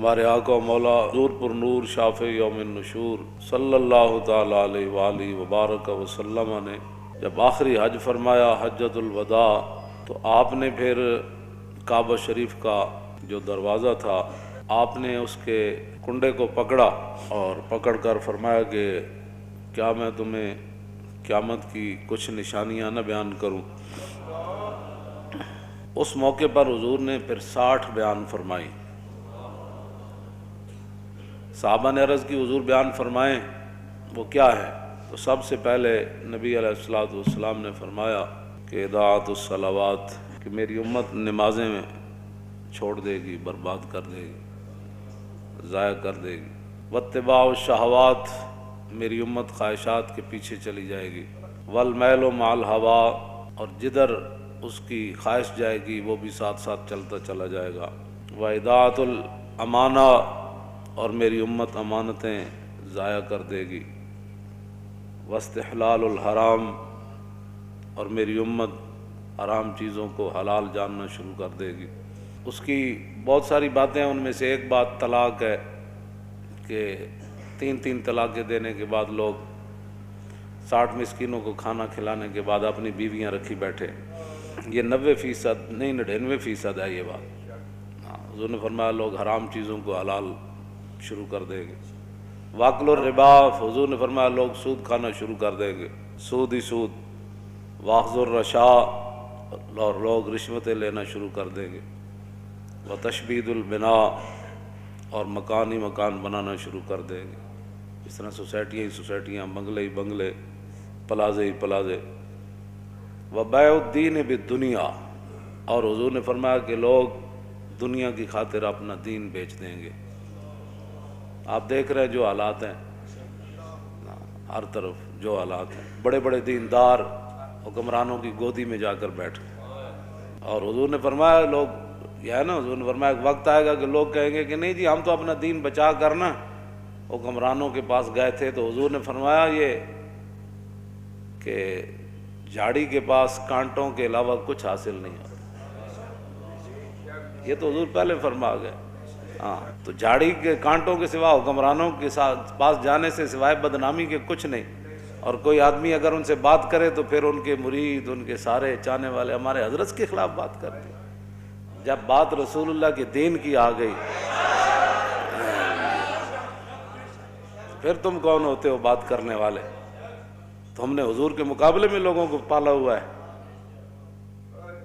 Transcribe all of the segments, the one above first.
ہمارے آقا و مولا حضور پر نور شافع یوم النشور صلی اللہ تعالیٰ علیہ وآلہ وبارک وسلم نے جب آخری حج فرمایا حجۃ الوداع، تو آپ نے پھر کعبہ شریف کا جو دروازہ تھا آپ نے اس کے کنڈے کو پکڑا اور پکڑ کر فرمایا کہ کیا میں تمہیں قیامت کی کچھ نشانیاں نہ بیان کروں۔ اس موقع پر حضور نے پھر 60 بیان فرمائی۔ صحابہ نے عرض کی حضور بیان فرمائیں وہ کیا ہے؟ تو سب سے پہلے نبی علیہ الصلوۃ والسلام نے فرمایا کہ اضاعت الصلوات، کہ میری امت نمازیں چھوڑ دے گی، برباد کر دے گی، ضائع کر دے گی۔ واتباع الشہوات، میری امت خواہشات کے پیچھے چلی جائے گی۔ والمیل مع الہوا، اور جدھر اس کی خواہش جائے گی وہ بھی ساتھ ساتھ چلتا چلا جائے گا۔ واضاعت الامانہ، اور میری امت امانتیں ضائع کر دے گی۔ واستحلال الحرام، اور میری امت حرام چیزوں کو حلال جاننا شروع کر دے گی۔ اس کی بہت ساری باتیں ہیں، ان میں سے ایک بات طلاق ہے کہ 3 طلاقیں دینے کے بعد لوگ 60 مسکینوں کو کھانا کھلانے کے بعد اپنی بیویاں رکھی بیٹھے۔ یہ 90% نہیں 99% ہے یہ بات۔ حضور نے فرمایا لوگ حرام چیزوں کو حلال شروع کر دیں گے۔ واکل الربا، حضور نے فرمایا لوگ سود کھانا شروع کر دیں گے، سود ہی سود۔ واخذ الرشا، اور لوگ رشوتیں لینا شروع کر دیں گے۔ وتشبید البناء، اور مکان ہی مکان بنانا شروع کر دیں گے۔ اس طرح سوسائٹیاں ہی سوسائٹیاں، بنگلے ہی بنگلے، پلازے ہی پلازے۔ وبیع الدین بالدنیا، اور حضور نے فرمایا کہ لوگ دنیا کی خاطر اپنا دین بیچ دیں گے۔ آپ دیکھ رہے ہیں جو حالات ہیں، ہر طرف جو حالات ہیں، بڑے بڑے دیندار حکمرانوں کی گودی میں جا کر بیٹھے۔ اور حضور نے فرمایا لوگ، یہ ہے نا، حضور نے فرمایا ایک وقت آئے گا کہ لوگ کہیں گے کہ نہیں جی ہم تو اپنا دین بچا کرنا حکمرانوں کے پاس گئے تھے۔ تو حضور نے فرمایا یہ کہ جھاڑی کے پاس کانٹوں کے علاوہ کچھ حاصل نہیں ہوتا۔ یہ تو حضور پہلے فرما گئے۔ ہاں، تو جھاڑی کے کانٹوں کے سوا حکمرانوں کے پاس جانے سے سوائے بدنامی کے کچھ نہیں۔ اور کوئی آدمی اگر ان سے بات کرے تو پھر ان کے مرید، ان کے سارے چاہنے والے ہمارے حضرت کے خلاف بات کرتے ہیں۔ جب بات رسول اللہ کے دین کی آ گئی پھر تم کون ہوتے ہو بات کرنے والے؟ تو ہم نے حضور کے مقابلے میں لوگوں کو پالا ہوا ہے۔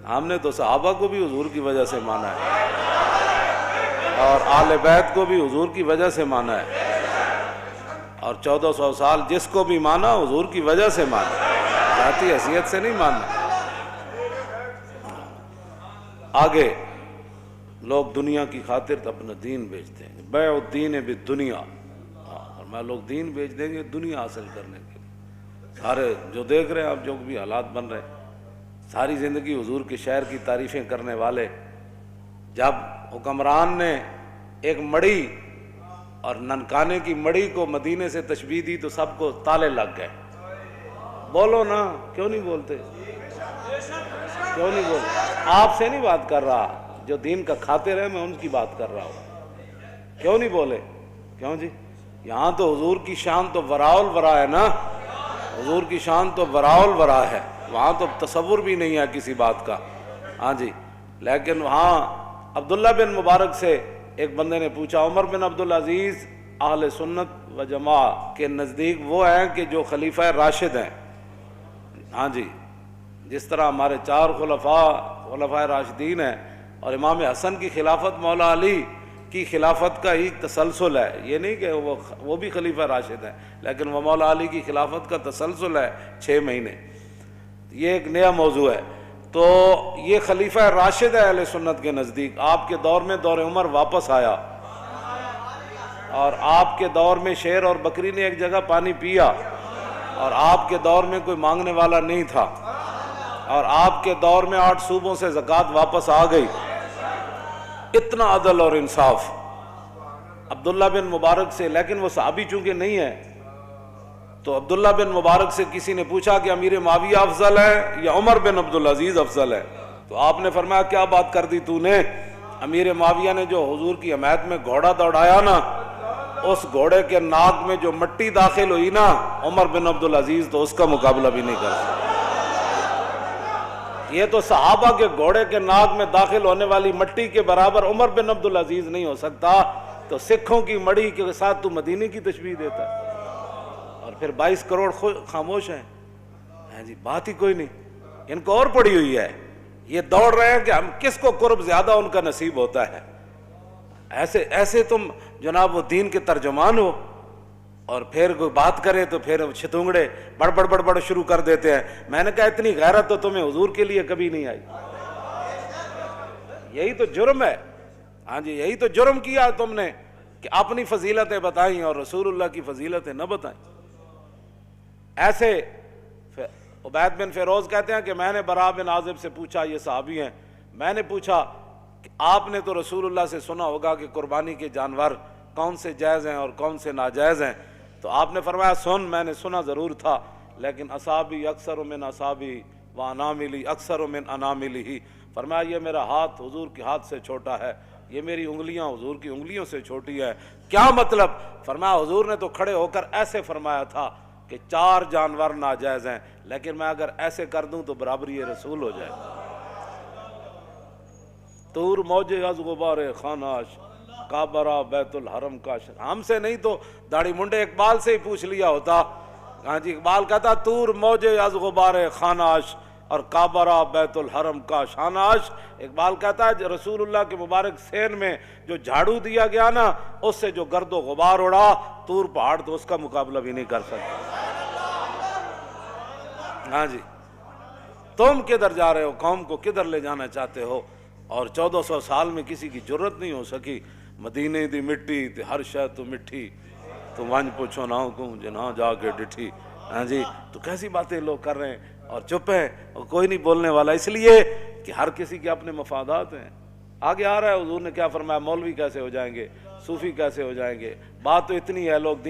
ہم نے تو صحابہ کو بھی حضور کی وجہ سے مانا ہے، اور آل بیت کو بھی حضور کی وجہ سے مانا ہے، اور 1400 سال جس کو بھی مانا حضور کی وجہ سے مانا، ذاتی حیثیت سے نہیں ماننا۔ آگے لوگ دنیا کی خاطر اپنا دین بیچ دیں گے۔ بیع الدین بالدنیا، اور میں لوگ دین بیچ دیں گے دنیا حاصل کرنے کے لیے۔ سارے جو دیکھ رہے ہیں آپ، جو بھی حالات بن رہے ہیں، ساری زندگی حضور کے شہر کی تعریفیں کرنے والے، جب حکمران نے ایک مڑی اور ننکانے کی مڑی کو مدینے سے تشبیہ دی تو سب کو تالے لگ گئے۔ بولو نا، کیوں نہیں بولتے؟ کیوں نہیں بولتے؟ آپ سے نہیں بات کر رہا، جو دین کا خاطر ہے میں ان کی بات کر رہا ہوں۔ کیوں نہیں بولے؟ کیوں جی؟ یہاں تو حضور کی شان تو وراء الورا ہے نا، حضور کی شان تو وراء الورا ہے، وہاں تو تصور بھی نہیں ہے کسی بات کا۔ ہاں جی، لیکن وہاں عبداللہ بن مبارک سے ایک بندے نے پوچھا، عمر بن عبدالعزیز اہل سنت و جماعت کے نزدیک وہ ہیں کہ جو خلیفہ راشد ہیں۔ ہاں جی، جس طرح ہمارے 4 خلفاء راشدین ہیں، اور امام حسن کی خلافت مولا علی کی خلافت کا ہی تسلسل ہے، یہ نہیں کہ وہ بھی خلیفہ راشد ہیں، لیکن وہ مولا علی کی خلافت کا تسلسل ہے 6 مہینے۔ یہ ایک نیا موضوع ہے۔ تو یہ خلیفہ راشد ہے اہل سنت کے نزدیک۔ آپ کے دور میں دور عمر واپس آیا، اور آپ کے دور میں شیر اور بکری نے ایک جگہ پانی پیا، اور آپ کے دور میں کوئی مانگنے والا نہیں تھا، اور آپ کے دور میں 8 صوبوں سے زکوٰۃ واپس آ گئی۔ اتنا عدل اور انصاف عبداللہ بن مبارک سے، لیکن وہ صحابی چونکہ نہیں ہے، تو عبداللہ بن مبارک سے کسی نے پوچھا کہ امیر معاویہ افضل ہے یا عمر بن عبدالعزیز افضل ہے؟ تو آپ نے فرمایا کیا بات کر دی تو نے؟ امیر معاویہ نے جو حضور کی حمایت میں گھوڑا دوڑایا نا، اس گھوڑے کے ناک میں جو مٹی داخل ہوئی نا، عمر بن عبدالعزیز تو اس کا مقابلہ بھی نہیں کر سکتا۔ یہ تو صحابہ کے گھوڑے کے ناک میں داخل ہونے والی مٹی کے برابر عمر بن عبدالعزیز نہیں ہو سکتا، تو سکھوں کی مڑی کے ساتھ تو مدینے کی تشبیہ دیتا ہے، اور پھر 22 کروڑ خاموش ہیں جی، بات ہی کوئی نہیں، ان کو اور پڑی ہوئی ہے، یہ دوڑ رہے ہیں کہ ہم کس کو قرب زیادہ ان کا نصیب ہوتا ہے۔ ایسے تم جناب وہ دین کے ترجمان ہو، اور پھر کوئی بات کرے تو پھر چھتونگڑے بڑبڑ شروع کر دیتے ہیں۔ میں نے کہا اتنی غیرت تو تمہیں حضور کے لیے کبھی نہیں آئی، یہی تو جرم ہے، ہاں جی یہی تو جرم کیا تم نے کہ اپنی فضیلتیں بتائیں اور رسول اللہ کی فضیلتیں نہ بتائیں۔ ایسے عبید بن فیروز کہتے ہیں کہ میں نے براء بن عازب سے پوچھا، یہ صحابی ہیں، میں نے پوچھا کہ آپ نے تو رسول اللہ سے سنا ہوگا کہ قربانی کے جانور کون سے جائز ہیں اور کون سے ناجائز ہیں، تو آپ نے فرمایا میں نے سنا ضرور تھا، لیکن اصابی اکثر من اصابی و اناملی اکثر من اناملی، فرمایا یہ میرا ہاتھ حضور کے ہاتھ سے چھوٹا ہے، یہ میری انگلیاں حضور کی انگلیوں سے چھوٹی ہے۔ کیا مطلب؟ فرمایا حضور نے تو کھڑے ہو کر ایسے فرمایا تھا کہ 4 جانور ناجائز ہیں، لیکن میں اگر ایسے کر دوں تو برابری رسول ہو جائے۔ طور موج از غبار خاناش، کعبہ بیت الحرم کا، ہم سے نہیں تو داڑھی منڈے اقبال سے ہی پوچھ لیا ہوتا، ہاں جی اقبال کہتا طور موج از غبار خاناش اور کعبہ بیت الحرم کا شاناش۔ اقبال کہتا ہے رسول اللہ کے مبارک سین میں جو جھاڑو دیا گیا نا، اس سے جو گرد و غبار اڑا، طور پہاڑ تو اس کا مقابلہ بھی نہیں کر سکتا۔ ہاں جی تم کدھر جا رہے ہو، قوم کو کدھر لے جانا چاہتے ہو؟ اور 1400 سال میں کسی کی جرت نہیں ہو سکی، مدینے دی مٹی تے ہر شے تو مٹھی، تو ونج پوچھو نہ کو جنہاں جا کے ڈٹھی۔ ہاں جی تو کیسی باتیں لوگ کر رہے ہیں اور چپ ہیں اور کوئی نہیں بولنے والا، اس لیے کہ ہر کسی کے اپنے مفادات ہیں۔ آگے آ رہا ہے حضور نے کیا فرمایا، مولوی کیسے ہو جائیں گے، صوفی کیسے ہو جائیں گے، بات تو اتنی ہے لوگ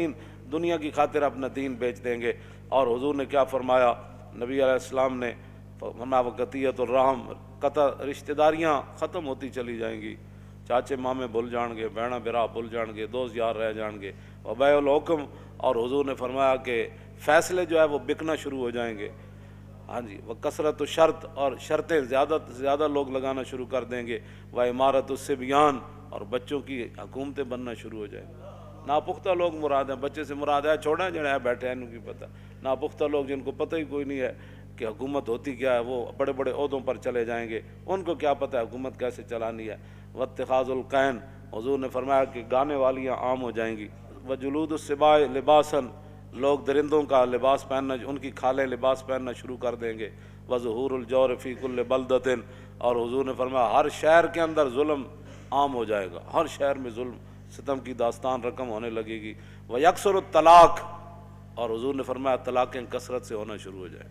دنیا کی خاطر اپنا دین بیچ دیں گے۔ اور حضور نے کیا فرمایا، نبی علیہ السلام نے فرمایا وقتیت الرحم، قطع رشتہ داریاں ختم ہوتی چلی جائیں گی، چاچے مامے بھول جان گے، بہنا برا بھول جان گے، دوست یار رہ جان گے، وبیع الحکم، اور حضور نے فرمایا کہ فیصلے جو ہے وہ بکنا شروع ہو جائیں گے۔ ہاں جی وہ کثرت و شرط، اور شرطیں زیادہ سے زیادہ لوگ لگانا شروع کر دیں گے، وہ عمارت الصبیان، اور بچوں کی حکومتیں بننا شروع ہو جائیں گی۔ ناپختہ لوگ مراد ہیں، بچے سے مراد ہے چھوڑیں جڑے ہیں بیٹھے ہیں ان کی پتہ، ناپختہ لوگ جن کو پتہ ہی کوئی نہیں ہے کہ حکومت ہوتی کیا ہے، وہ بڑے بڑے عہدوں پر چلے جائیں گے، ان کو کیا پتہ ہے حکومت کیسے چلانی ہے۔ واتخاذ القین، حضور نے فرمایا کہ گانے والیاں عام ہو جائیں گی۔ وجلود السباع لباسن، لوگ درندوں کا لباس پہننا، ان کی کھالیں لباس پہننا شروع کر دیں گے۔ وظہور الجور فی کل بلدۃ، اور حضور نے فرمایا ہر شہر کے اندر ظلم عام ہو جائے گا، ہر شہر میں ظلم ستم کی داستان رقم ہونے لگے گی۔ ویکثر الطلاق، اور حضور نے فرمایا طلاقیں کثرت سے ہونا شروع ہو جائیں۔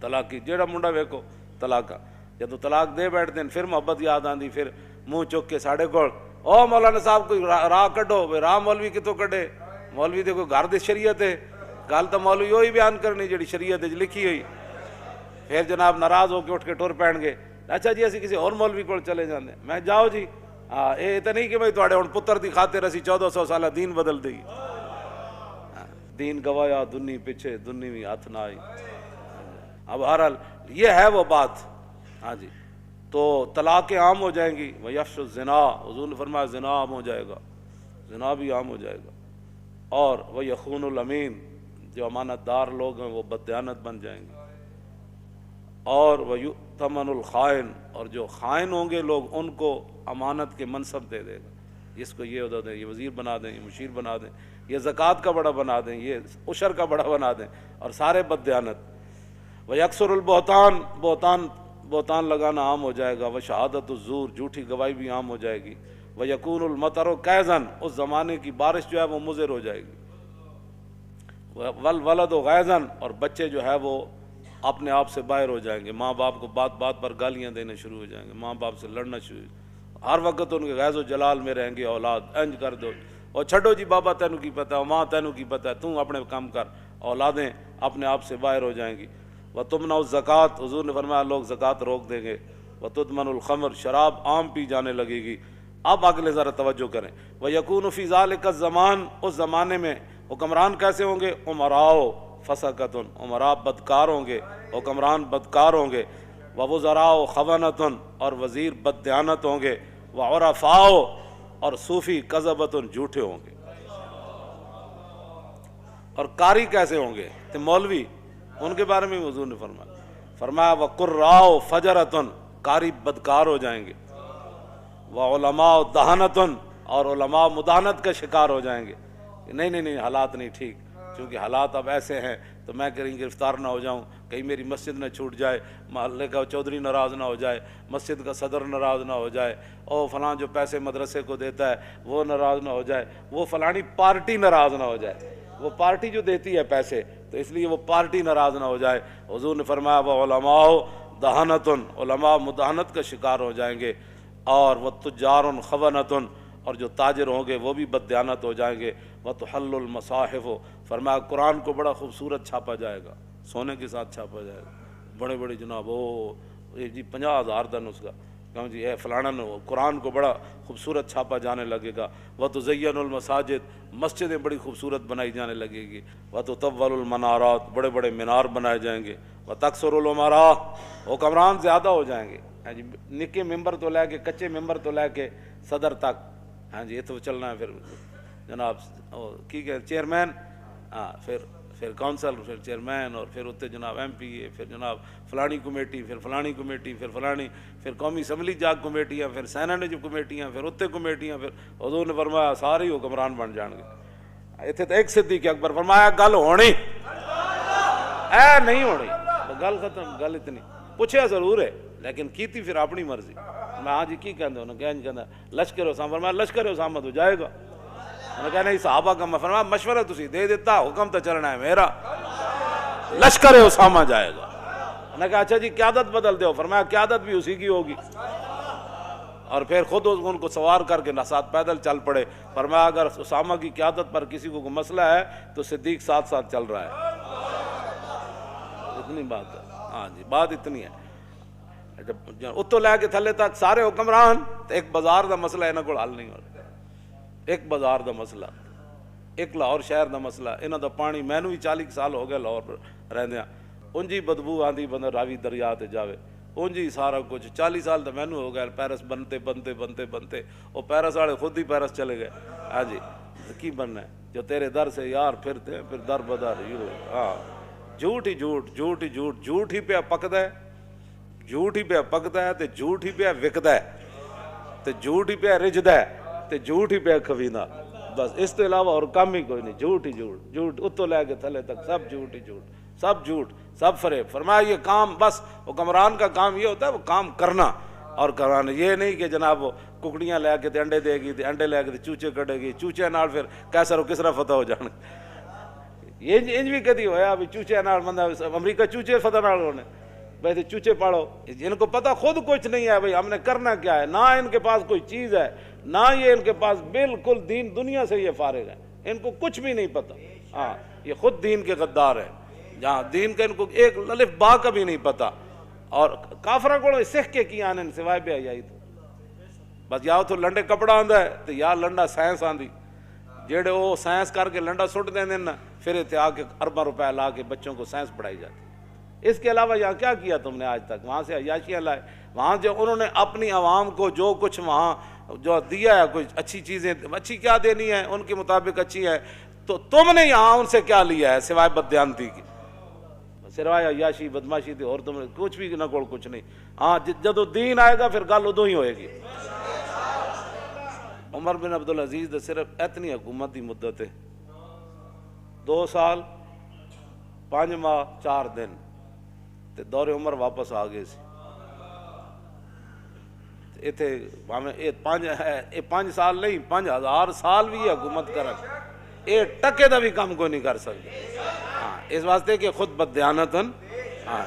طلاق کی جیڑا منڈا ویکو طلاق، جب تو طلاق دے بیٹھتے ہیں پھر محبت یاد آندی، پھر منہ چک کے ساڑھے کول او مولانا صاحب کوئی راہ کڈو، بھئی راہ مولوی کتوں کڈے، مولوی دے کوئی گھر دی شریعت ہے، گل تو مولوی وہی بیان کرنی جڑی شریعت وچ لکھی ہوئی۔ پھر جناب ناراض ہو کے اٹھ کے ٹر پین گے، اچھا جی اسی کسی اور مولوی کول چلے جاندے، میں جاؤ جی، ہاں یہ تو نہیں کہ بھائی تواڈے ہن پتر دی خاطر اسی 1400 سالہ دین بدل دئی، دین گوایا دنی پیچھے دنی بھی ہاتھ نہ آئی۔ اب بہرحال یہ ہے وہ بات، ہاں جی تو طلاقیں عام ہو جائیں گی۔ ویفش الزنا، حضور نے فرمایا زنا عام ہو جائے گا، زنا بھی عام ہو جائے گا۔ اور وہ یخون الامین، جو امانت دار لوگ ہیں وہ بددیانت بن جائیں گے۔ اور وہ یؤتمن الخائن، اور جو خائن ہوں گے لوگ ان کو امانت کے منصب دے دے گا، اس کو یہ عہدہ دیں، یہ وزیر بنا دیں، یہ مشیر بنا دیں، یہ زکوٰۃ کا بڑا بنا دیں، یہ عشر کا بڑا بنا دیں، اور سارے بددیانت۔ ویکثر البہتان، بہتان لگانا عام ہو جائے گا۔ وشہادت الزور، جھوٹی گواہی بھی عام ہو جائے گی۔ ویکون المطر کیزن، اس زمانے کی بارش جو ہے وہ مضر ہو جائے گی۔ والولد غیظن، اور بچے جو ہے وہ اپنے آپ سے باہر ہو جائیں گے، ماں باپ کو بات بات پر گالیاں دینے شروع ہو جائیں گے، ماں باپ سے لڑنا شروع، ہر وقت ان کے غیظ و جلال میں رہیں گے، اولاد انج کر دو، اور چھڈو جی بابا تینوں کی پتہ ہے، ماں تینوں کی پتہ ہے، تم اپنے کام کر، اولادیں اپنے آپ سے باہر ہو جائیں گی۔ وَتُمْنَعُ الزَّکَاۃ، حضور نے فرمایا لوگ زکوٰۃ روک دیں گے۔ وتدمن الخمر، شراب عام پی جانے لگے گی۔ اب اگلے ذرا توجہ کریں، وَيَكُونُ فِي ذَلِكَ الزَّمَانِ، اس زمانے میں حکمران کیسے ہوں گے؟ عمراء فسقۃ، عمراء بدکار ہوں گے، حکمران بدکار ہوں گے، ووزراء خونۃ، اور وزیر بددیانت ہوں گے، وعرفاء، اور صوفی کذبۃ، جھوٹے ہوں گے۔ اور قاری کیسے ہوں گے؟ تو مولوی، ان کے بارے میں حضور نے فرمایا وقراء فجرۃ، قاری بدکار ہو جائیں گے، وعلماء دہنۃ، اور علماء مداحنت کا شکار ہو جائیں گے۔ نہیں حالات نہیں ٹھیک، چونکہ حالات اب ایسے ہیں تو میں کہیں گرفتار نہ ہو جاؤں، کہیں میری مسجد نہ چھوٹ جائے، محلے کا چودھری ناراض نہ ہو جائے، مسجد کا صدر ناراض نہ ہو جائے، اور فلاں جو پیسے مدرسے کو دیتا ہے وہ ناراض نہ ہو جائے، وہ فلانی پارٹی ناراض نہ ہو جائے، وہ پارٹی جو دیتی ہے پیسے تو اس لیے وہ پارٹی ناراض نہ ہو جائے۔ حضور نے فرمایا وہ علماء دہنۃ، علماء مداحنت کا شکار ہو جائیں گے، اور وہ تجار خونۃ، اور جو تاجر ہوں گے وہ بھی بددیانت ہو جائیں گے، وتحل المصاحف، فرمایا قرآن کو بڑا خوبصورت چھاپا جائے گا، سونے کے ساتھ چھاپا جائے گا، بڑے بڑے جناب جی 50,000 دن اس کا، کہوں جی اے فلانا قرآن کو بڑا خوبصورت چھاپا جانے لگے گا، وتزین المساجد، مسجدیں بڑی خوبصورت بنائی جانے لگے گی، وتطول المنارات، بڑے بڑے مینار بنائے جائیں گے، وتکثر الامراء، حکمران زیادہ ہو جائیں گے، ہاں جی نکے ممبر تو لے کے کچے ممبر تو لے کے صدر تک، ہاں جی یہ تو چلنا ہے، پھر جناب کی کہ چیئرمین، ہاں پھر کونسل، پھر چیئرمین، اور پھر اتنے جناب ایم پی اے، پھر جناب فلانی کمیٹی، پھر فلانی کمیٹی، پھر فلانی، پھر قومی اسمبلی جاگ کمیٹیاں، پھر سینٹ کمیٹیاں، پھر اتنے کمیٹیاں، پھر حضور نے فرمایا سارے ہی حکمران بن جان گے۔ اتنے تو ایک صدیق اکبر فرمایا گل ہونی اے نہیں ہونی، گل ختم، گل اتنی، پوچھا ضرور ہے لیکن کیتی پھر اپنی مرضی۔ میں ہاں جی کی کہندے انہوں نے کہنا لشکر اسامہ، فرمایا لشکر اسامہ تو جائے گا، انہوں نے کہا نہیں صحابہ کا، میں فرمایا مشورہ تسی دے دیتا، حکم تو چلنا ہے میرا، لشکر اسامہ جائے گا۔ انہوں نے کہا اچھا جی قیادت بدل دو، فرمایا قیادت بھی اسی کی ہوگی، اور پھر خود ان کو سوار کر کے ساتھ پیدل چل پڑے، فرمایا اگر اسامہ کی قیادت پر کسی کو مسئلہ ہے تو صدیق ساتھ ساتھ چل رہا ہے۔ اتنی بات ہے، ہاں جی بات اتنی ہے۔ جب اتو لے کے تھلے تک سارے حکمران، تو ایک بازار دا مسئلہ انہاں کو حل نہیں ہو رہا، ایک بازار دا مسئلہ، ایک لاہور شہر دا مسئلہ، انہاں دا پانی مینوں ہی 40 سال ہو گئے لاہور پر رہندیاں، انجی بدبو آندی بندہ راوی دریا تے جاوے، انجی سارا کچھ، 40 سال تو مینوں ہو گئے پیرس بنتے وہ پیرس والے خود ہی پیرس چلے گئے، ہاں جی کی بننا ہے جو تیرے در سے یار پھرتے ہیں پھر در بدر، ہاں جھوٹ ہی جھوٹ ہی پہ پکدا ہے، جھوٹ ہی پہ پکدا ہے، تے جھوٹ ہی پہ وکدا ہے، تے جھوٹ ہی پہ رجدا ہے، تے جھوٹ ہی پہ کھویندا، بس اس کے علاوہ اور کام ہی کوئی نہیں، جھوٹ ہی جھوٹ اتو لے کے تھلے تک سب جھوٹ ہی جھوٹ، سب فریب۔ فرمایا یہ کام بس حکمران کا کام یہ ہوتا ہے وہ کام کرنا اور کرانا، یہ نہیں کہ جناب وہ ککڑیاں لے کے تے انڈے دے گی، تے انڈے لے کے تے چوچے کٹے گی، چوچے نال پھر کیسر و کسرا فتح ہو جان، یہ انج بھی کدی ہویا بھی چوچے نال بندہ امریکہ چوچے فتح نال ہونے، بھائی چوچے پاڑو، ان کو پتہ خود کچھ نہیں ہے بھائی ہم نے کرنا کیا ہے، نہ ان کے پاس کوئی چیز ہے، نہ یہ ان کے پاس بالکل دین دنیا سے یہ فارغ ہے، ان کو کچھ بھی نہیں پتہ، ہاں یہ خود دین کے غدار ہیں، جہاں دین کا ان کو ایک الف با کا بھی نہیں پتہ، اور کافرہ کو سکھ کے کیا آنے سوائے بے حیائی تو بس یا تو لنڈے کپڑا آندا ہے تو یا لنڈا سائنس آندی، جیڑے وہ سائنس کر کے لنڈا سٹ دیں نا، پھر اتنے آ کے ارباں روپے لا کے بچوں کو سائنس پڑھائی جاتی۔ اس کے علاوہ یہاں کیا کیا تم نے آج تک؟ وہاں سے عیاشیاں لائے، وہاں جو انہوں نے اپنی عوام کو جو کچھ وہاں جو دیا ہے، کچھ اچھی چیزیں، اچھی کیا دینی ہے ان کے مطابق اچھی ہے، تو تم نے یہاں ان سے کیا لیا ہے سوائے بددیانتی کی، سوائے عیاشی بدماشی تھی، اور تم نے کچھ بھی نہ کوئی کچھ نہیں۔ ہاں جدو دین آئے گا پھر گل ادو ہی ہوئے گی۔ عمر بن عبدالعزیز صرف اتنی حکومت کی مدت ہے 2 سال 5 ماہ 4 دن، تے دور عمر واپس آ گئے سی، اتنے یہ 5 سال نہیں 5000 سال بھی حکومت کرن، یہ ٹکے دا بھی کام کوئی نہیں کر سکتے، ہاں اس واسطے کہ خود بددیانتن، ہاں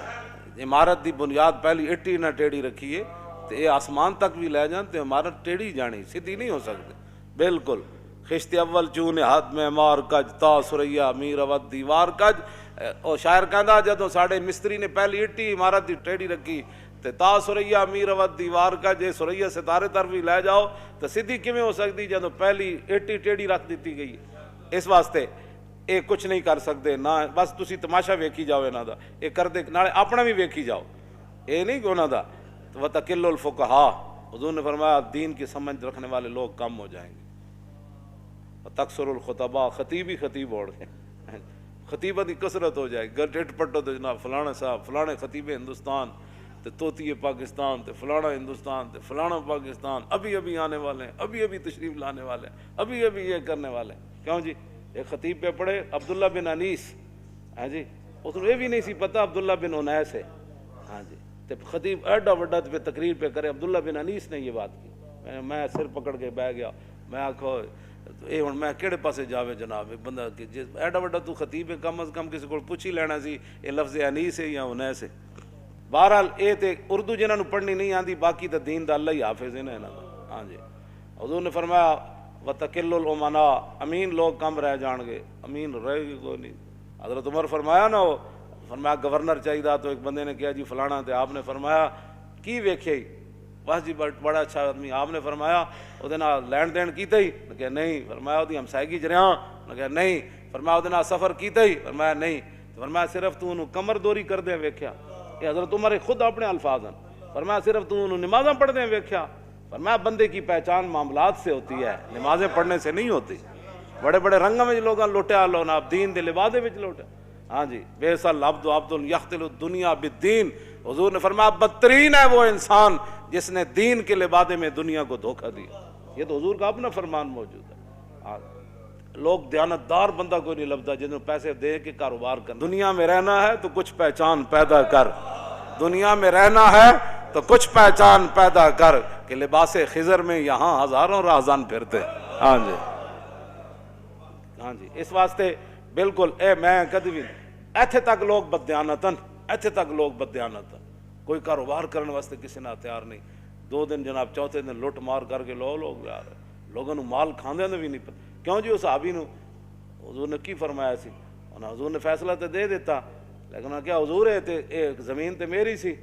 عمارت دی بنیاد پہلی اٹی نہ ٹیڑھی رکھیے، تو یہ آسمان تک بھی لے جان تو عمارت ٹیڑھی جانی، سیدھی نہیں ہو سکتی بالکل۔ خشت اول چون ہاتھ میں مار کج، تا سریا میر اود دیوار کج، اور شاعر کہندا جدوں ساڈے مستری نے پہلی اٹی عمارت دی ٹیڑھی رکھی تے تا سریا میر ود دیوار کا جے سریا ستارے طرف بھی لے جاؤ تو سیدھی کیویں ہو سکتی جدوں پہلی ایٹی ٹیڑھی رکھ دیتی گئی ہے۔ اس واسطے یہ کچھ نہیں کر سکتے نہ، بس تسی تماشا ویکھی جاؤ انہاں دا، یہ کر دے نالے اپنا بھی ویکھی جاؤ، یہ نہیں کہ انہاں دا وَتَقِلُّ الْفُقَہَا، حضور نے فرمایا دین کی سمجھ رکھنے والے لوگ کم ہو جائیں گے، وَتَكْثُرُ الْخُطَبَاء، خطیب ہی خطیب اوڑ گئے، خطیبہ کی کثرت ہو جائے گی، ڈٹ پٹو تو جناب فلانا صاحب فلانے خطیب ہندوستان تے توتی پاکستان تے فلانا ہندوستان تے فلانا پاکستان ابھی ابھی آنے والے ہیں، ابھی ابھی تشریف لانے والے ہیں، ابھی ابھی یہ کرنے والے ہیں۔ کیوں جی؟ ایک خطیب پہ پڑھے عبداللہ بن انیس، ہاں جی، اس نے یہ بھی نہیں سی پتہ عبداللہ بن انیس ہے، ہاں جی، تے خطیب ایڈا وڈا پہ تقریر پہ کرے عبداللہ بن انیس نے یہ بات کی، میں سر پکڑ کے بہ گیا، میں آکھو اے ہن میں کہڑے پاسے جاوے جناب، بندہ کہ ایڈا وڈا تو خطیب ہے، کم از کم کسی کو پوچھ ہی لینا سی یہ لفظ انیس ہے یا انیس ہے۔ بہرحال اے تے اردو جنہاں نوں پڑھنی نہیں آندی، باقی تے دین دا اللہ ہی حافظ ہے نا انہاں دا، ہاں جی۔ حضور نے فرمایا وَتَقِلُّ الْأُمَنَاء، امین لوگ کم رہ جان گے، امین رہے گی کوئی نہیں۔ حضرت عمر فرمایا نا، وہ فرمایا گورنر چاہیے، تو ایک بندے نے کہا جی فلانا، تے آپ نے فرمایا کی ویکھے ہی، بس جی بڑا اچھا آدمی، آپ نے فرمایا وہ لین دین کیتا ہی؟ نے کہا نہیں۔ فرمایا وہ ہمسائیگی جریاں؟ نے کہا نہیں۔ فرمایا وہ سفر کیتا ہی؟ فرمایا نہیں۔ فرمایا صرف تو انہوں کمر دوری کر دیں ویکھیا؟ یہ حضرت عمر خود اپنے الفاظ ہیں۔ فرمایا صرف تو انہوں نمازاں پڑھ دیں ویکھیا؟ فرمایا بندے کی پہچان معاملات سے ہوتی ہے، نمازیں پڑھنے سے نہیں ہوتی۔ بڑے بڑے رنگوں میں لوگاں لوٹیا لو نا، دین دے لبادے وچ لوٹیا، ہاں جی۔ بئس العبد عبد یختل الدنیا بالدین، حضور نے فرمایا بدترین ہے وہ انسان جس نے دین کے لبادے میں دنیا کو دھوکہ دیا۔ یہ تو حضور کا اپنا فرمان موجود ہے۔ لوگ دیانتدار بندہ کوئی نہیں لبدا جنہوں پیسے دے کے کاروبار کر۔ دنیا میں رہنا ہے تو کچھ پہچان پیدا کر، دنیا میں رہنا ہے تو کچھ پہچان پیدا کر، کہ لباس خضر میں یہاں ہزاروں راہزن پھرتے، ہاں جی، ہاں جی۔ اس واسطے بالکل اے میں کدی بھی ایتھے تک لوگ بددیانتن، ایتھے تک لوگ بددیانتن، کوئی کاروبار کرنے واسطے کسی نہ تیار نہیں۔ 2 دن جناب چوتھے دن لٹ مار کر کے لوگ یار لوگوں مال کھاندے نے بھی نہیں پتہ۔ کیوں جی؟ اس صحابی نو حضور نے کی فرمایا سی؟ حضور نے فیصلہ تو دے دیتا، لیکن کیا حضور ہے تے ایک زمین تے میری سی،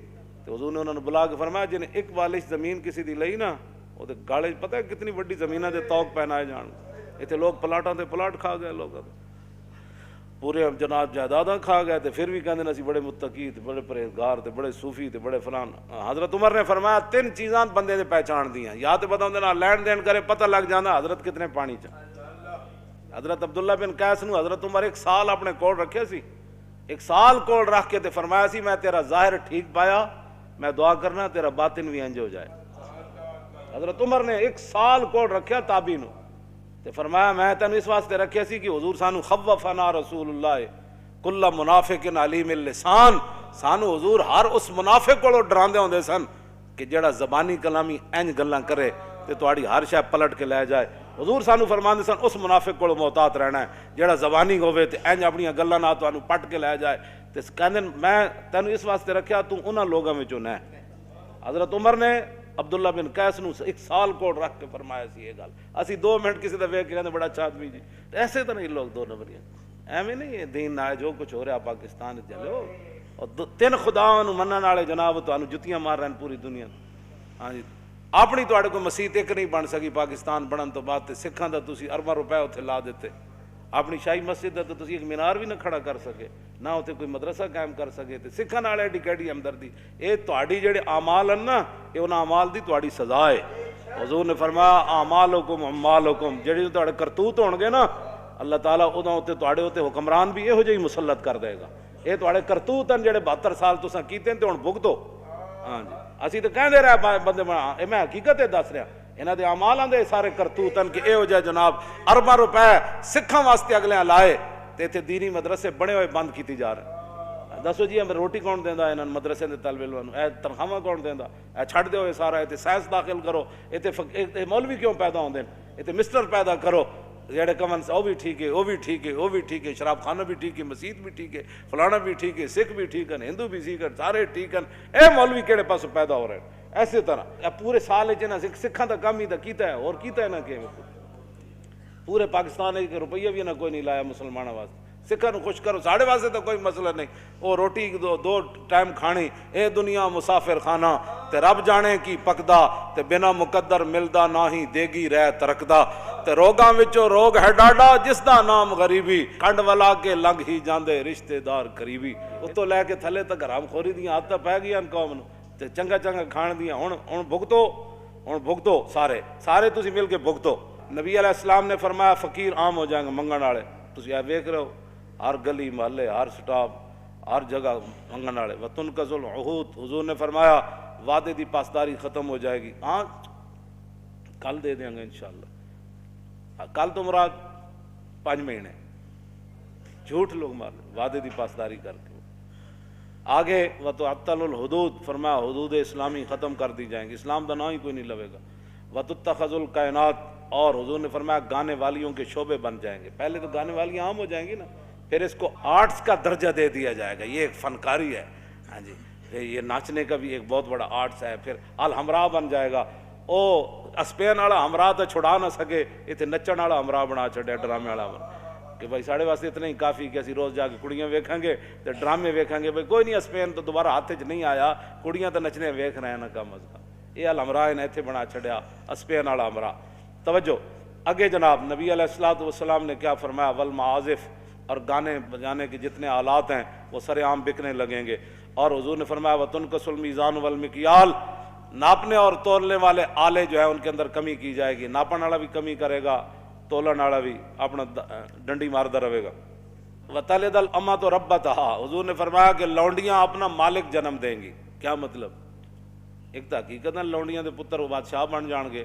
تو حضور نے انہوں نے بلا کے فرمایا جن ایک والش زمین کسی دی لئی نا، وہ تے گاڑے پتہ ہے کتنی بڑی زمیناں دے توق پہنائے جان، ایتھے لوگ پلاٹاں تے پلاٹ کھا گئے، لوگ پورے جناب جائیداداں کھا گئے، تے پھر بھی کہندے نے اسی بڑے متقی تے بڑے پرہیزگار تے بڑے صوفی تے بڑے فلان۔ حضرت عمر نے فرمایا 3 چیزاں بندے نے پہچان دیاں، یا تے بتاؤں نہ لین دین کرے پتہ لگ جانا حضرت کتنے پانی چاہ۔ حضرت عبداللہ بن قیس نو حضرت عمر 1 سال اپنے کول رکھے سی، 1 سال کول رکھ کے تے فرمایا سی میں تیرا ظاہر ٹھیک پایا، میں دعا کرنا تیرا باطن بھی انج ہو جائے۔ حضرت عمر نے 1 سال کول رکھیا تابعی نو، تے فرمایا میں تینوں اس واسطے رکھیا سی کہ حضور سانو خوفنا رسول اللہ کل منافق علیم اللسان، سانو حضور ہر اس منافق کو ڈراندے ہوندے سن کہ جڑا زبانی کلامی انج گلاں کرے تے تہاڈی ہر شے پلٹ کے لے جائے۔ حضور سانو فرماندے سن اس منافق کو محتاط رہنا ہے جڑا زبانی ہوے تے انج اپنی گلاں نال تانوں پٹ کے لے جائے، تے کہندے میں تینوں اس واسطے رکھیا تو انہاں لوگاں وچوں نہ۔ حضرت عمر نے عبداللہ بن قیس نو 1 سال کوٹ رکھ کے فرمایا سی یہ گل۔ اسی 2 منٹ کسی دا ویکھ کے کہندے بڑا اچھا آدمی جی، ایسے تو نہیں لوگ 2 نمبریاں، ایویں نہیں ہے دین نہ جو کچھ ہو رہا پاکستان چلو، اور 3 خداواں نو منن والے جناب تانوں جتیاں مار رہے ہیں پوری دنیا، ہاں جی۔ اپنی تواڈے کوئی مسجد ایک نہیں بن سکی پاکستان بنن تو بعد، تے سکھاں دا تسی ارباں روپے اتھے لا دیتے، اپنی شاہی مسجد دا تو تسی ایک مینار بھی نہ کھڑا کر سکے، نہ اتھے کوئی مدرسہ قائم کر سکے، تے سکھاں نال ایڈی کیڑی ہمدردی۔ اے تواڈی جڑے اعمال ہیں نا، یہ انہاں اعمال دی تواڈی سزا ہے۔ حضور نے فرمایا اعمالکم اعمالکم، جڑے تواڈے کرتوت ہون گے نا اللہ تعالیٰ اُداں تے تواڈے تے حکمران بھی یہو جہی مسلط کر دے گا۔ اے تواڈے کرتوت ہیں جڑے 72 سال تساں کیتے تے ہن بھگتو، ہاں جی۔ اسی تو کہندے رہے بندے بنا، میں حقیقت دس رہا، انہاں دے اعمالاں دے سارے کرتوت ہیں کہ یہو جہے جناب ارباں روپے سکھاں واسطے اگلے لائے تے اتنے دینی مدرسے بنے ہوئے بند کیتی جا رہے ہیں۔ دسو جی ہمیں روٹی کون دیندا انہاں مدرسے دے طالب علماں، اے تنخواہ کون دیندا؟ اے چھڈ دیو یہ سارا، اتنے سائنس داخل کرو، اتنے مولوی کیوں پیدا ہوندے ہیں، اتنے مسٹر پیدا کرو جڑے کمن سے وہ بھی ٹھیک ہے، وہ بھی ٹھیک ہے، وہ بھی ٹھیک ہے، شراب خانہ بھی ٹھیک ہے، مسجد بھی ٹھیک ہے، فلانا بھی ٹھیک ہے، سکھ بھی ٹھیک ہے، ہندو بھی ٹھیک ہے، سارے ٹھیک ہیں۔ اے مولوی کہڑے پاس پیدا ہو رہے ہیں؟ ایسے طرح پورے سال سکھاں دا کام ہی دا کیتا ہے، اور کیتا ہے نہ کہ پورے پاکستان ایک روپیہ بھی نہ کوئی نہیں لایا مسلمانوں واسطے، سکھاں نوں خوش کرو، ساڑے واسطے تو کوئی مسئلہ نہیں، وہ روٹی دو ٹائم کھانی، اے دنیا مسافر خانہ، تے رب جانے کی پکدا، تے بنا مقدر ملدا نہ ہی دیگی رہ ترکدا، تے روگاں وچوں روگ ہے ڈاڈا جس دا نام غریبی، کنڈ ولا کے لنگ ہی جاندے رشتے دار قریبی۔ اتوں لے کے تھلے تک حرام خوری دیاں عادتاں پی گئیاں قوم نوں، تے چنگا چنگا کھان دیاں، ہن بھگتو سارے تسی مل کے بھگتو۔ نبی علیہ السلام نے فرمایا فقیر عام ہو جائیں گے، منگن والے تسی اے ویکھ رہے ہو، ہر گلی محلے ہر سٹاپ ہر جگہ منگن والے۔ وتنقض العہود، حضور نے فرمایا وعدے دی پاسداری ختم ہو جائے گی، ہاں کل دے دیں گے انشاءاللہ، کل تو مراد 5 مہینے، جھوٹ لوگ مار وعدے دی پاسداری کر کے۔ آگے وتعطل الحدود، فرمایا حدود اسلامی ختم کر دی جائیں گی، اسلام دا نام ہی کوئی نہیں لوے گا۔ وتتخذ الکائنات، اور حضور نے فرمایا گانے والیوں کے شعبے بن جائیں گے، پہلے تو گانے والیاں عام ہو جائیں گی نا، پھر اس کو آرٹس کا درجہ دے دیا جائے گا، یہ ایک فنکاری ہے، ہاں جی، یہ ناچنے کا بھی ایک بہت بڑا آرٹس ہے۔ پھر الحمراء بن جائے گا، او اسپین والا ہمراہ تو چھڑا نہ سکے، اتنے نچن والا ہمراہ بنا چھڑیا، ڈرامے والا کہ بھائی ساڑے واسطے اتنا ہی کافی کہ اسی روز جا کے کڑیاں ویکھیں گے تے ڈرامے ویکھیں گے، بھائی کوئی نہیں اسپین تو دوبارہ ہاتھ وچ نہیں آیا، کڑیاں تو نچنے ویکھ رہے ہیں نا کم از کم، یہ الحمراہ نے اتنے بنا چھڑیا اسپین والا ہمراہ۔ توجہ اگے جناب نبی علیہ الصلوۃ والسلام نے کیا فرمایا، والمعازف، اور گانے بجانے کے جتنے آلات ہیں وہ سر عام بکنے لگیں گے، اور حضور نے فرمایا وتنقص المیزان والمکیال، ناپنے اور تولنے والے آلے جو ہیں ان کے اندر کمی کی جائے گی، ناپن والا بھی کمی کرے گا، تولن والا بھی اپنا ڈنڈی ماردا رہے گا۔ وتلد الامۃ ربتہا، حضور نے فرمایا کہ لونڈیاں اپنا مالک جنم دیں گی۔ کیا مطلب؟ ایک تو حقیقت لونڈیاں دے پتر وہ بادشاہ بن جان گے،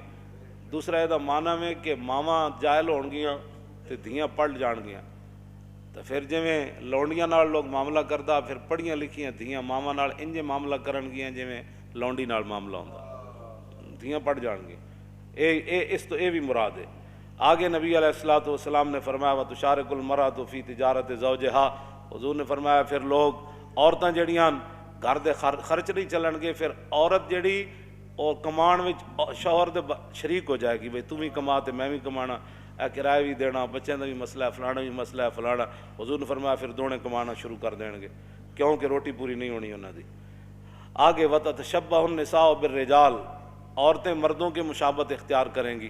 دوسرا یہ معنی میں کہ ماواں جائل ہون گیاں تے دھیاں پڑھ جان گیاں، تو پھر جویں لونڈیاں نال لوگ معاملہ کردا، پھر پڑھیاں لکھیاں دھیاں ماواں نال انجے معاملہ کرن گیاں جویں لونڈی نال معاملہ ہوندا، دھیاں پڑھ جان گیاں، اس تو یہ بھی مراد ہے۔ آگے نبی علیہ الصلوۃ والسلام نے فرمایا وتشارک المرأۃ فی تجارت زوجہا، حضور نے فرمایا پھر لوگ عورتاں جڑیاں گھر دے خرچ نہیں چلن گے، پھر عورت جڑی اور کمان وچ شوہر دے شریک ہو جائے گی، بھئی تم بھی کما تے میں بھی کمانا، اے کرایہ بھی دینا، بچوں کا بھی مسئلہ ہے، فلانا بھی مسئلہ ہے فلانا، حضور نے فرمایا پھر دونے کمانا شروع کر دیں گے، کیونکہ روٹی پوری نہیں ہونی انہاں دی۔ آگے وتتشبہ النساء بالرجال، عورتیں مردوں کی مشابہت اختیار کریں گی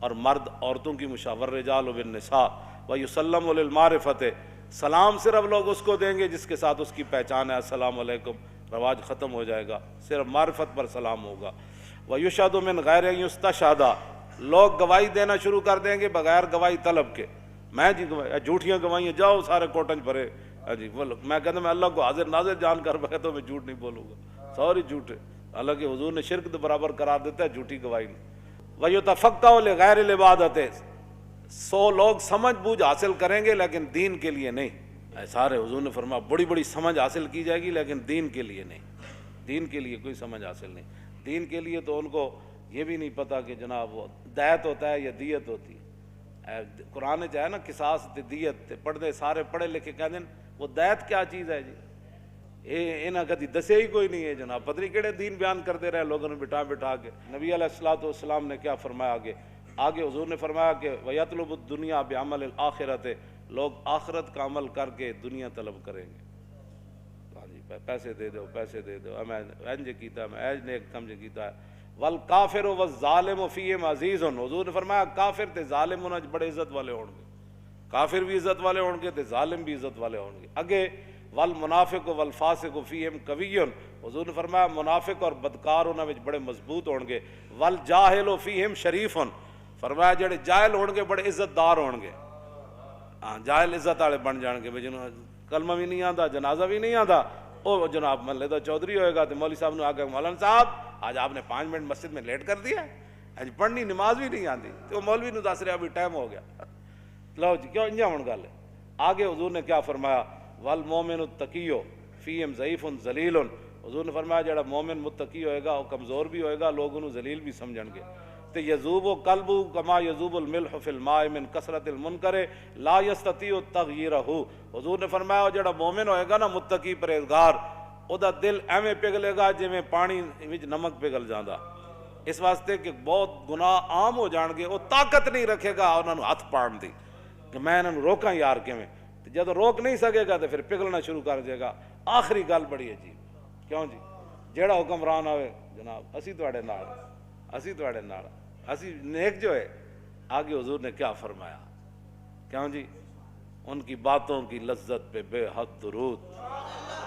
اور مرد عورتوں کی مشابہت، والرجال بالنساء ویسلم للمعرفۃ، سلام صرف لوگ اس کو دیں گے جس کے ساتھ اس کی پہچان ہے، السلام علیکم، رواج ختم ہو جائے گا، صرف معرفت پر سلام ہوگا۔ وَيُشْهَدُ مِنْ غَيْرِ أَنْ يُسْتَشْهَدَ، لوگ گواہی دینا شروع کر دیں گے بغیر گواہی طلب کے، میں جی جھوٹیاں گواہیاں جاؤ سارے کوٹنج بھرے، جی میں کہتا میں اللہ کو حاضر ناظر جان کر بیٹھا تو میں جھوٹ نہیں بولوں گا، سوری جھوٹ ہے، حالانکہ حضور نے شرک کے برابر قرار دیتا ہے جھوٹی گواہی میں۔ وَيُتَفَقَّهُ لِغَيْرِ الْعِبَادَةِ، 100 لوگ سمجھ بوجھ حاصل کریں گے لیکن دین کے لیے نہیں، سارے حضور نے فرمایا بڑی بڑی سمجھ حاصل کی جائے گی لیکن دین کے لیے نہیں، دین کے لیے کوئی سمجھ حاصل نہیں، دین کے لیے تو ان کو یہ بھی نہیں پتا کہ جناب وہ دیت ہوتا ہے یا دیت ہوتی ہے، قرآن جو ہے نا قصاص دیت پڑھتے سارے پڑھے لکھے کہہ دیں وہ دیت کیا چیز ہے جی، انہاں کدی دسے ہی کوئی نہیں ہے جناب، پتہ نہیں کہڑے دین بیان کرتے رہے لوگوں نے بٹھا بٹھا کے۔ نبی علیہ الصلوۃ والسلام نے کیا فرمایا آگے حضور نے فرمایا کہ وَيَطْلُبُ الدُّنْيَا بِعَمَلِ الْآخِرَةِ، لوگ آخرت کا عمل کر کے دنیا طلب کریں گے، ہاں جی پیسے دے دو پیسے دے دو، میں انج کیتا میں ایج نیک کم کیتا ہے۔ والکافر والظالم فیہم عزیز، حضور نے فرمایا کافر تے ظالم انہاں بڑے عزت والے ہون گے، کافر بھی عزت والے ہون گے تے ظالم بھی عزت والے ہون گے۔ اگے والمنافق والفاسق فیہم قوی، حضور نے فرمایا منافق اور بدکار انہاں وچ بڑے مضبوط ہون گے۔ والجاہل فیہم شریف، فرمایا جڑے جاہل ہون گے بڑے عزت دار ہون گے، ہاں جاہل عزت والے بن جان گے، جنہوں کلمہ بھی نہیں آتا جنازہ بھی نہیں آتا، وہ جناب محلے دا چودھری ہوئے گا تو مولوی صاحب نے آ کے مولانا صاحب آج آپ نے 5 منٹ مسجد میں لیٹ کر دیا ہے، آج پڑھنی نماز بھی نہیں آتی، تو مولوی نے دس رہا ابھی ٹائم ہو گیا، لو جی کیوں انجا ہون گل ہے۔ آگے حضور نے کیا فرمایا والمومن التقی فیہم ضعیف ذلیل، حضور نے فرمایا جڑا مومن متقی ہوئے گا وہ کمزور بھی ہوئے گا، لوگ انہوں ذلیل بھی سمجھن گے۔ تو یذوب قلبہ کما یذوب الملح فی الماء من کثرت المنکر لا یستطیع تغییرہ، حضور نے فرمایا جڑا مومن ہوئے گا نا متقی پرہیزگار، او دا دل ایویں پگھلے گا جویں پانی وچ نمک پگھل جاندا، اس واسطے کہ بہت گناہ عام ہو جان گے، وہ طاقت نہیں رکھے گا انہاں نوں ہاتھ پاڑن دی کہ میں انہاں نوں روکاں یار کیویں، جب روک نہیں سکے گا تو پھر پگھلنا شروع کر دے گا. آخری گل بڑی عجیب, کیوں جی, جیڑا حکمران آئے جناب اسی تواڈے نال, اسی تواڈے نال, اسی نیک جو ہے. آگے حضور نے کیا فرمایا, کیوں جی, ان کی باتوں کی لذت پہ بے حد درود,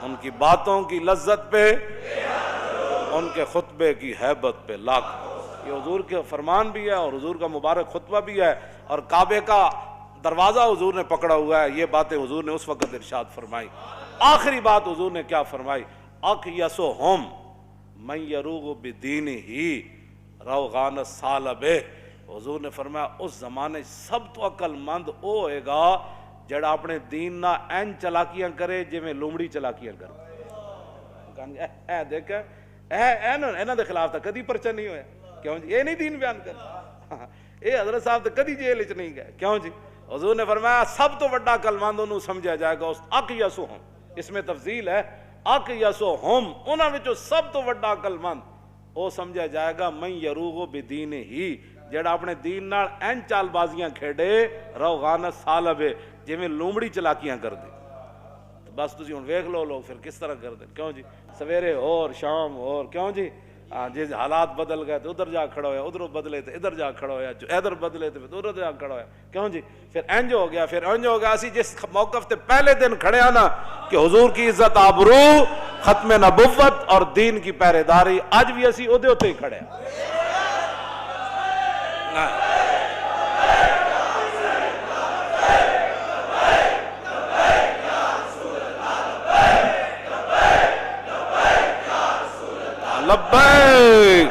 ان کی باتوں کی لذت پہ, ان کے خطبے کی ہیبت پہ لاکھ. یہ حضور کے فرمان بھی ہے اور حضور کا مبارک خطبہ بھی ہے, اور کعبے کا دروازہ حضور نے پکڑا ہوا ہے. یہ باتیں حضور نے اس وقت ارشاد فرمائی. آخری بات حضور نے کیا فرمائی, اقیسہم من یروغ بدینہ روغان الثعلب. حضور نے فرمایا اس زمانے سب تو عقل مند او ہوئے گا جڑا اپنے دین نہ این چلاکیاں کرے جی میں لومڑی چلاکیاں کرے. اے دیکھ اینا دے خلاف تا کدی پرچہ نہیں ہویا, کیوں جی, یہ نہیں دین بیان کر, اے حضرت صاحب تا کدی جیل وچ نہیں گئے, کیوں جی. حضور نے فرمایا سب تو بڑا عقل مند انہوں سمجھا جائے گا اس اقیسہم, اس میں تفضیل ہے, اقیسہم انہاں وچوں سب تو بڑا عقل مند او سمجھا جائے گا من یروغ بدینہ, جڑا اپنے دین نال این چال بازیاں کھیڑے روغان الثعلب, جی میں لومڑی چلاکیاں کر دے. بس تسی ہن ویکھ لو لوگ پھر کس طرح کر دیں, کیوں جی, سویرے اور شام اور, کیوں جی, جی حالات بدل گئے تو ادھر جا کھڑا ہویا, ادھر بدلے تو ادھر جا کھڑا ہویا, جو ادھر بدلے تو ادھر جا کھڑا ہویا, کیوں جی, پھر انج ہو گیا, پھر انج ہو گیا. اسی جس موقف تے پہلے دن کھڑے ہیں نا کہ حضور کی عزت آبرو, ختم نبوت اور دین کی پہرے داری, اج بھی اسی اودے ہوتے ہی کھڑے ہیں. لبیک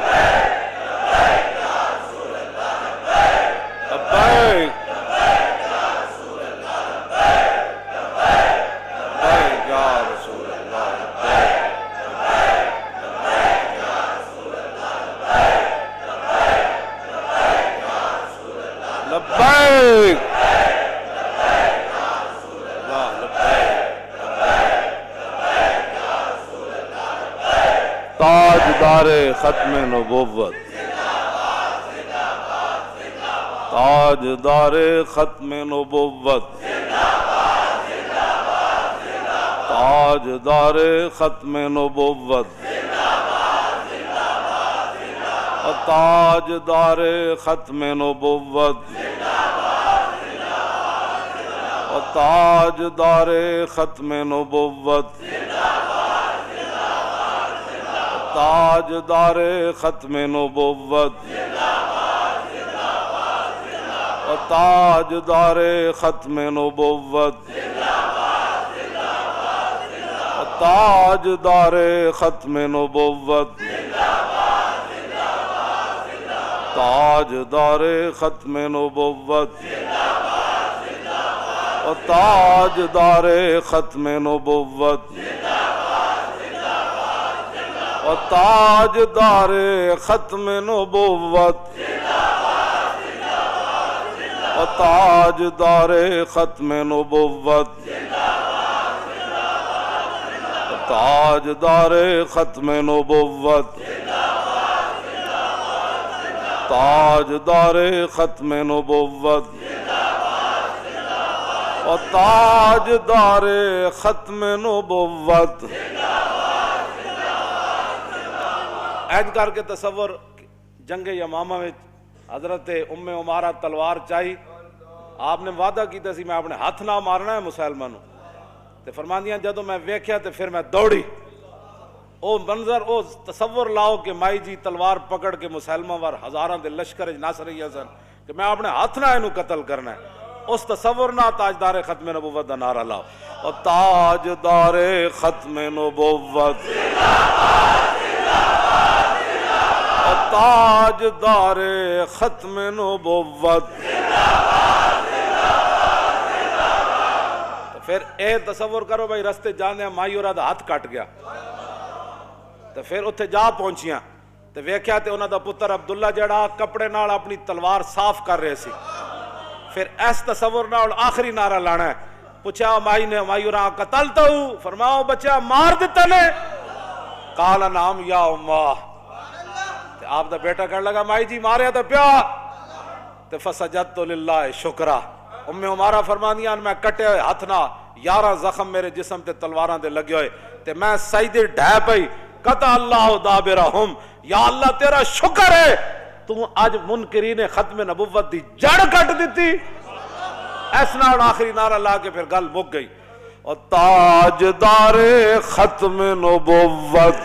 لبیک تاجدار ختم نبوت, تاجدار ختم نبوت, تاجدار ختم نبوت, تاجدار ختم نبوت, تاجدار ختم نبوت, تاجدار ختم نبوت, تاجدار ختم نبوت, تاجدار ختم نبوت, تاجدار ختم نبوت, تاجدار ختم نبوت, تاجدار ختم نبوت, تاجدار ختم نبوت, تاجدار ختم نبوت, تاجدار ختم نبوت, تاجدار ختم نبوت. این کر کے تصور جنگ یمامہ میں حضرت ام عمارہ تلوار چاہی, آپ نے وعدہ کیتا سی میں اپنے ہاتھ نہ مارنا ہے مسلمانوں, تے فرماندیاں جدوں میں ویکھیا تے پھر میں دوڑی. او منظر, او تصور لاؤ کہ مائی جی تلوار پکڑ کے مسلمہ وار ہزاراں دے لشکر نس رہی سن کہ میں اپنے ہاتھ نہ اینو قتل کرنا ہے. اس تصور نہ تاجدار ختم نبوت دا نعرہ لاؤ, اور تاجدار ختم نبوت, تاجدار ختم نبوت. پھر اے تصور کرو بھائی رستے جانے مائی اور ہاتھ کٹ گیا, تو پھر اتھے جا پہنچیاں تو ویکھیا تے انہاں دا پتر عبداللہ جڑا کپڑے نال اپنی تلوار صاف کر رہے سی. پھر اس تصور نال آخری نعرہ لانا ہے. پوچھا مائی نے, مائی اور قتلتا ہوں, فرماؤ بچہ مار دیتا نے, قال نعم یا امہ. آپ دا بیٹا کہنے لگا مائی جی ماریا تو پیا, تو فسجدت للہ شکرہ, ام عمارہ فرماندیاں میں کٹے ہوئے ہاتھ نہ 11 زخم میرے جسم تے تلواراں دے لگے ہوئے تے میں سجدے ڈھے پئی قطع اللہ دابرہم، یا اللہ تیرا شکر ہے تو اج منکرین ختم نبوت دی جڑ کٹ دیتی۔ اس نال آخری نعرہ لا کے پھر گل مک گئی، اور تاجدار ختم نبوت